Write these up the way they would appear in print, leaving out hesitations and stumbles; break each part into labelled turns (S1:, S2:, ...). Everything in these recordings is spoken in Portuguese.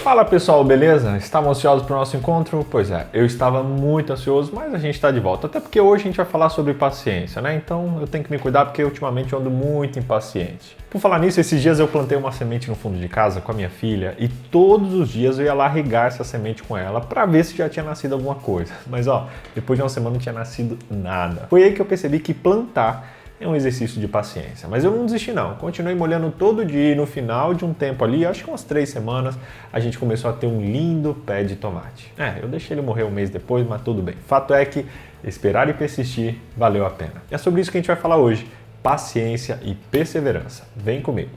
S1: Fala pessoal, beleza? Estavam ansiosos para o nosso encontro? Pois é, eu estava muito ansioso, mas a gente está de volta. Até porque hoje a gente vai falar sobre paciência, né? Então eu tenho que me cuidar porque ultimamente eu ando muito impaciente. Por falar nisso, esses dias eu plantei uma semente no fundo de casa com a minha filha e todos os dias eu ia lá regar essa semente com ela para ver se já tinha nascido alguma coisa. Mas depois de uma semana não tinha nascido nada. Foi aí que eu percebi que plantar é um exercício de paciência, mas eu não desisti não, continuei molhando todo dia e no final de um tempo ali, acho que umas 3 semanas, a gente começou a ter um lindo pé de tomate. Eu deixei ele morrer um mês depois, mas tudo bem. Fato é que esperar e persistir valeu a pena. É sobre isso que a gente vai falar hoje, paciência e perseverança. Vem comigo.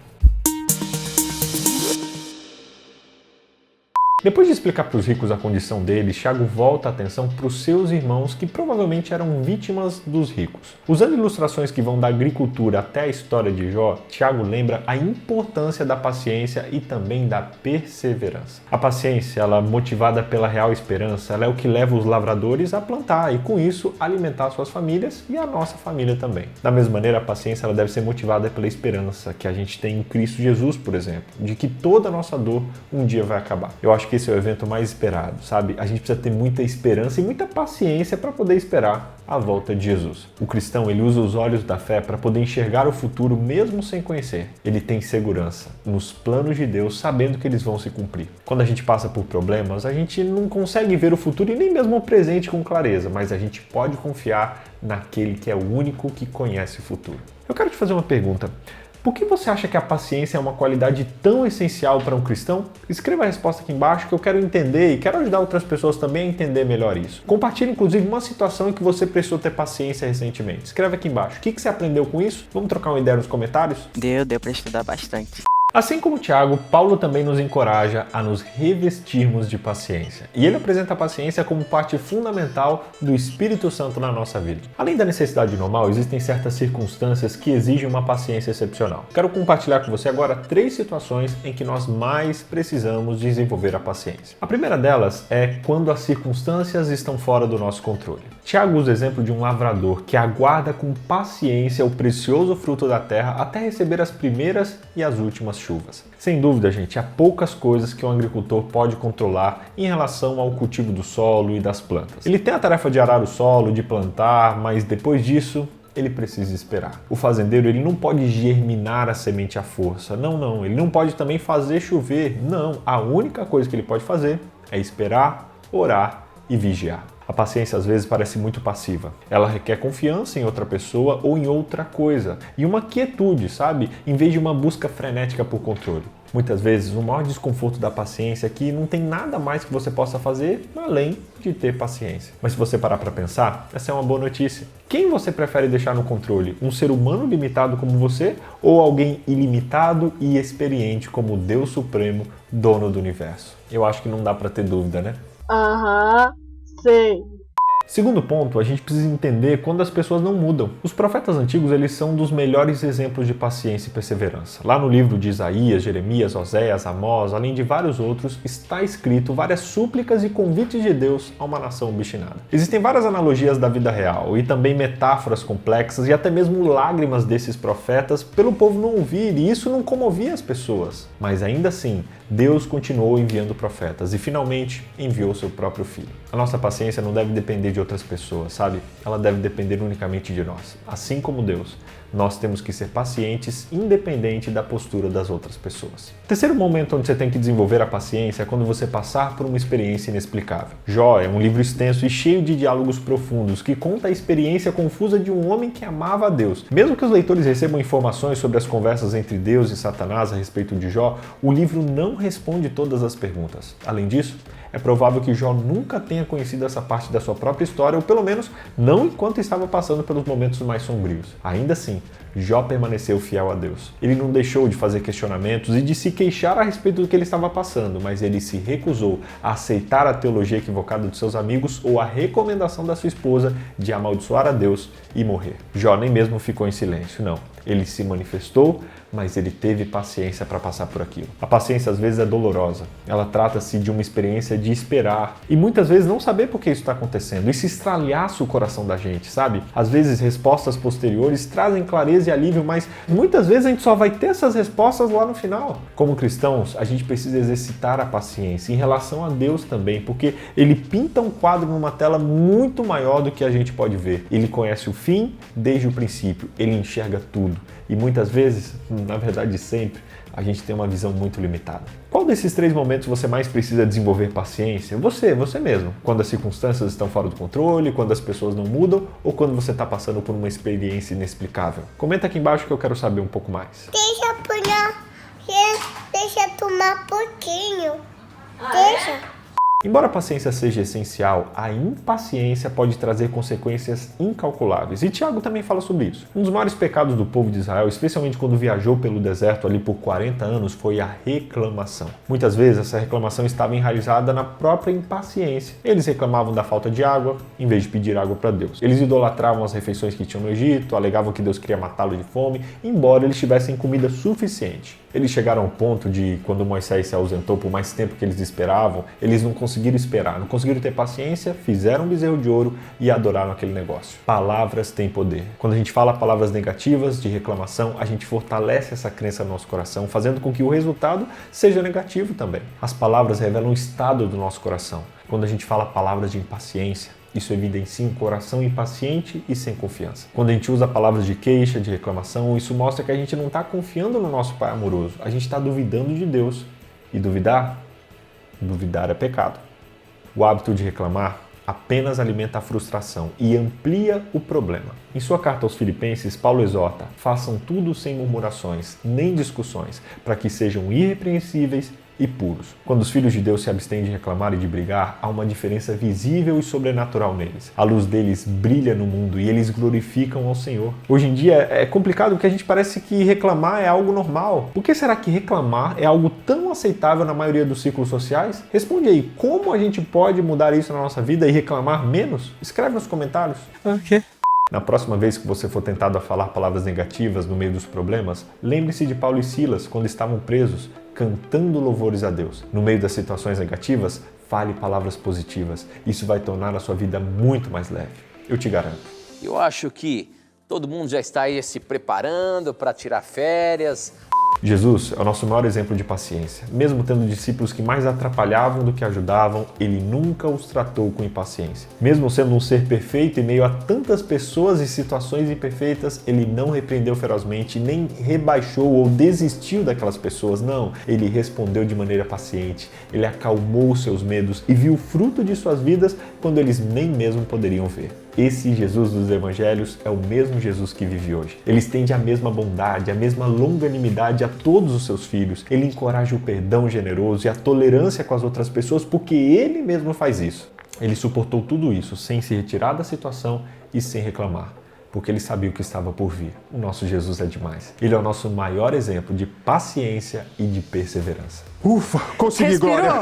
S1: Depois de explicar para os ricos a condição deles, Tiago volta a atenção para os seus irmãos que provavelmente eram vítimas dos ricos. Usando ilustrações que vão da agricultura até a história de Jó, Tiago lembra a importância da paciência e também da perseverança. A paciência, ela motivada pela real esperança, ela é o que leva os lavradores a plantar e com isso alimentar suas famílias e a nossa família também. Da mesma maneira, a paciência ela deve ser motivada pela esperança que a gente tem em Cristo Jesus, por exemplo, de que toda a nossa dor um dia vai acabar. Eu acho que esse é o evento mais esperado, sabe? A gente precisa ter muita esperança e muita paciência para poder esperar a volta de Jesus. O cristão, ele usa os olhos da fé para poder enxergar o futuro mesmo sem conhecer. Ele tem segurança nos planos de Deus, sabendo que eles vão se cumprir. Quando a gente passa por problemas, a gente não consegue ver o futuro e nem mesmo o presente com clareza, mas a gente pode confiar naquele que é o único que conhece o futuro. Eu quero te fazer uma pergunta. Por que você acha que a paciência é uma qualidade tão essencial para um cristão? Escreva a resposta aqui embaixo que eu quero entender e quero ajudar outras pessoas também a entender melhor isso. Compartilhe inclusive uma situação em que você precisou ter paciência recentemente. Escreve aqui embaixo. O que você aprendeu com isso? Vamos trocar uma ideia nos comentários?
S2: Deu para estudar bastante.
S1: Assim como Tiago, Paulo também nos encoraja a nos revestirmos de paciência. E ele apresenta a paciência como parte fundamental do Espírito Santo na nossa vida. Além da necessidade normal, existem certas circunstâncias que exigem uma paciência excepcional. Quero compartilhar com você agora 3 situações em que nós mais precisamos desenvolver a paciência. A primeira delas é quando as circunstâncias estão fora do nosso controle. Tiago usa o exemplo de um lavrador que aguarda com paciência o precioso fruto da terra até receber as primeiras e as últimas chuvas. Sem dúvida, gente, há poucas coisas que um agricultor pode controlar em relação ao cultivo do solo e das plantas. Ele tem a tarefa de arar o solo, de plantar, mas depois disso, ele precisa esperar. O fazendeiro, ele não pode germinar a semente à força. Não. Ele não pode também fazer chover. Não. A única coisa que ele pode fazer é esperar, orar e vigiar. A paciência às vezes parece muito passiva. Ela requer confiança em outra pessoa ou em outra coisa. E uma quietude, sabe? Em vez de uma busca frenética por controle. Muitas vezes o maior desconforto da paciência é que não tem nada mais que você possa fazer além de ter paciência. Mas se você parar para pensar, essa é uma boa notícia. Quem você prefere deixar no controle? Um ser humano limitado como você ou alguém ilimitado e experiente como o Deus Supremo, dono do universo? Eu acho que não dá para ter dúvida, né?
S3: Sim.
S1: Segundo ponto, a gente precisa entender quando as pessoas não mudam. Os profetas antigos, eles são um dos melhores exemplos de paciência e perseverança. Lá no livro de Isaías, Jeremias, Oséias, Amós, além de vários outros, está escrito várias súplicas e convites de Deus a uma nação obstinada. Existem várias analogias da vida real e também metáforas complexas e até mesmo lágrimas desses profetas pelo povo não ouvir, e isso não comovia as pessoas. Mas ainda assim, Deus continuou enviando profetas e finalmente enviou seu próprio filho. A nossa paciência não deve depender de outras pessoas, sabe? Ela deve depender unicamente de nós. Assim como Deus, nós temos que ser pacientes independente da postura das outras pessoas. O terceiro momento onde você tem que desenvolver a paciência é quando você passar por uma experiência inexplicável. Jó é um livro extenso e cheio de diálogos profundos que conta a experiência confusa de um homem que amava a Deus. Mesmo que os leitores recebam informações sobre as conversas entre Deus e Satanás a respeito de Jó, o livro não responde todas as perguntas. Além disso, é provável que Jó nunca tenha conhecido essa parte da sua própria história, ou pelo menos não enquanto estava passando pelos momentos mais sombrios. Ainda assim, Jó permaneceu fiel a Deus. Ele não deixou de fazer questionamentos e de se queixar a respeito do que ele estava passando, mas ele se recusou a aceitar a teologia equivocada de seus amigos ou a recomendação da sua esposa de amaldiçoar a Deus e morrer. Jó nem mesmo ficou em silêncio, não. Ele se manifestou, mas ele teve paciência para passar por aquilo. A paciência às vezes é dolorosa. Ela trata-se de uma experiência de esperar e muitas vezes não saber por que isso está acontecendo. Isso estralhaça o coração da gente, sabe? Às vezes respostas posteriores trazem clareza e alívio, mas muitas vezes a gente só vai ter essas respostas lá no final. Como cristãos, a gente precisa exercitar a paciência em relação a Deus também, porque Ele pinta um quadro numa tela muito maior do que a gente pode ver. Ele conhece o fim desde o princípio, Ele enxerga tudo. E muitas vezes, na verdade sempre, a gente tem uma visão muito limitada. Qual desses 3 momentos você mais precisa desenvolver paciência? Você mesmo. Quando as circunstâncias estão fora do controle, quando as pessoas não mudam ou quando você está passando por uma experiência inexplicável? Comenta aqui embaixo que eu quero saber um pouco mais.
S3: Deixa tomar pouquinho. Deixa.
S1: Embora a paciência seja essencial, a impaciência pode trazer consequências incalculáveis. E Tiago também fala sobre isso. Um dos maiores pecados do povo de Israel, especialmente quando viajou pelo deserto ali por 40 anos, foi a reclamação. Muitas vezes essa reclamação estava enraizada na própria impaciência. Eles reclamavam da falta de água, em vez de pedir água para Deus. Eles idolatravam as refeições que tinham no Egito, alegavam que Deus queria matá-lo de fome, embora eles tivessem comida suficiente. Eles chegaram ao ponto de, quando Moisés se ausentou por mais tempo que eles esperavam, eles não conseguiram esperar, não conseguiram ter paciência, fizeram um bezerro de ouro e adoraram aquele negócio. Palavras têm poder. Quando a gente fala palavras negativas, de reclamação, a gente fortalece essa crença no nosso coração, fazendo com que o resultado seja negativo também. As palavras revelam o estado do nosso coração. Quando a gente fala palavras de impaciência, isso evidencia um coração impaciente e sem confiança. Quando a gente usa palavras de queixa, de reclamação, isso mostra que a gente não está confiando no nosso Pai amoroso. A gente está duvidando de Deus. E duvidar é pecado. O hábito de reclamar apenas alimenta a frustração e amplia o problema. Em sua carta aos Filipenses, Paulo exorta: façam tudo sem murmurações, nem discussões, para que sejam irrepreensíveis e puros. Quando os filhos de Deus se abstêm de reclamar e de brigar, há uma diferença visível e sobrenatural neles. A luz deles brilha no mundo e eles glorificam ao Senhor. Hoje em dia é complicado porque a gente parece que reclamar é algo normal. Por que será que reclamar é algo tão aceitável na maioria dos círculos sociais? Responde aí, como a gente pode mudar isso na nossa vida e reclamar menos? Escreve nos comentários.
S2: Ok.
S1: Na próxima vez que você for tentado a falar palavras negativas no meio dos problemas, lembre-se de Paulo e Silas quando estavam presos, cantando louvores a Deus. No meio das situações negativas, fale palavras positivas. Isso vai tornar a sua vida muito mais leve. Eu te garanto.
S4: Eu acho que todo mundo já está aí se preparando para tirar férias.
S1: Jesus é o nosso maior exemplo de paciência. Mesmo tendo discípulos que mais atrapalhavam do que ajudavam, ele nunca os tratou com impaciência. Mesmo sendo um ser perfeito em meio a tantas pessoas e situações imperfeitas, ele não repreendeu ferozmente, nem rebaixou ou desistiu daquelas pessoas. Não, ele respondeu de maneira paciente. Ele acalmou seus medos e viu o fruto de suas vidas quando eles nem mesmo poderiam ver. Esse Jesus dos Evangelhos é o mesmo Jesus que vive hoje. Ele estende a mesma bondade, a mesma longanimidade a todos os seus filhos. Ele encoraja o perdão generoso e a tolerância com as outras pessoas porque ele mesmo faz isso. Ele suportou tudo isso sem se retirar da situação e sem reclamar, porque ele sabia o que estava por vir. O nosso Jesus é demais. Ele é o nosso maior exemplo de paciência e de perseverança. Ufa, consegui, Glória!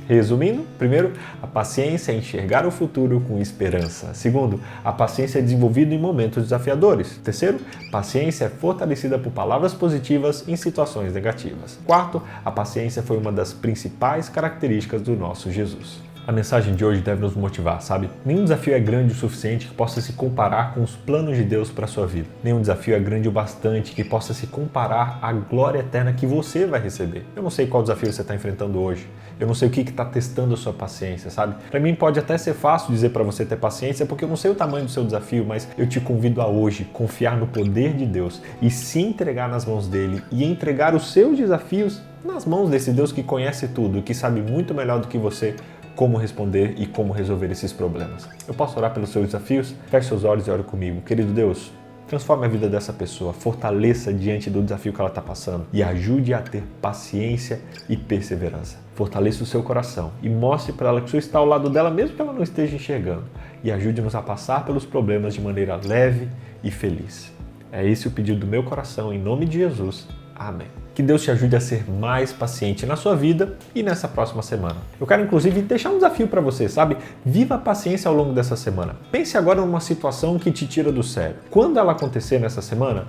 S1: Resumindo, primeiro, a paciência é enxergar o futuro com esperança. Segundo, a paciência é desenvolvida em momentos desafiadores. Terceiro, paciência é fortalecida por palavras positivas em situações negativas. Quarto, a paciência foi uma das principais características do nosso Jesus. A mensagem de hoje deve nos motivar, sabe? Nenhum desafio é grande o suficiente que possa se comparar com os planos de Deus para a sua vida. Nenhum desafio é grande o bastante que possa se comparar à glória eterna que você vai receber. Eu não sei qual desafio você está enfrentando hoje. Eu não sei o que está testando a sua paciência, sabe? Para mim pode até ser fácil dizer para você ter paciência porque eu não sei o tamanho do seu desafio, mas eu te convido a hoje confiar no poder de Deus e se entregar nas mãos dele e entregar os seus desafios nas mãos desse Deus que conhece tudo, que sabe muito melhor do que você como responder e como resolver esses problemas. Eu posso orar pelos seus desafios? Feche seus olhos e ore comigo. Querido Deus, transforme a vida dessa pessoa, fortaleça diante do desafio que ela está passando e ajude a ter paciência e perseverança. Fortaleça o seu coração e mostre para ela que o Senhor está ao lado dela mesmo que ela não esteja enxergando e ajude-nos a passar pelos problemas de maneira leve e feliz. É esse o pedido do meu coração, em nome de Jesus. Amém. Que Deus te ajude a ser mais paciente na sua vida e nessa próxima semana. Eu quero inclusive deixar um desafio para você, sabe? Viva a paciência ao longo dessa semana. Pense agora numa situação que te tira do sério. Quando ela acontecer nessa semana,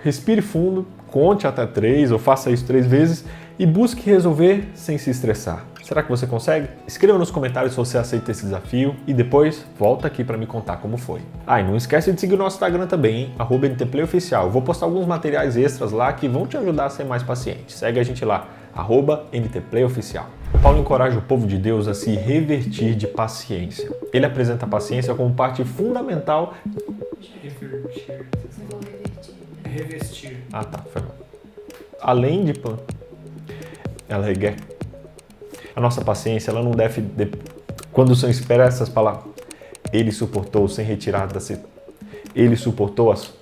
S1: respire fundo, conte até 3 ou faça isso 3 vezes e busque resolver sem se estressar. Será que você consegue? Escreva nos comentários se você aceita esse desafio e depois volta aqui para me contar como foi. Ah, e não esquece de seguir o nosso Instagram também, hein? @NTPlayOficial. Eu vou postar alguns materiais extras lá que vão te ajudar a ser mais paciente. Segue a gente lá, @NTPlayOficial. Paulo encoraja o povo de Deus a se revertir de paciência. Ele apresenta a paciência como parte fundamental...
S5: Revestir.
S1: Ah, tá. Foi mal. Além de... Ela reguer. A nossa paciência, ela não deve... Quando o Senhor espera essas palavras... Ele suportou sem retirada da... Ele suportou as...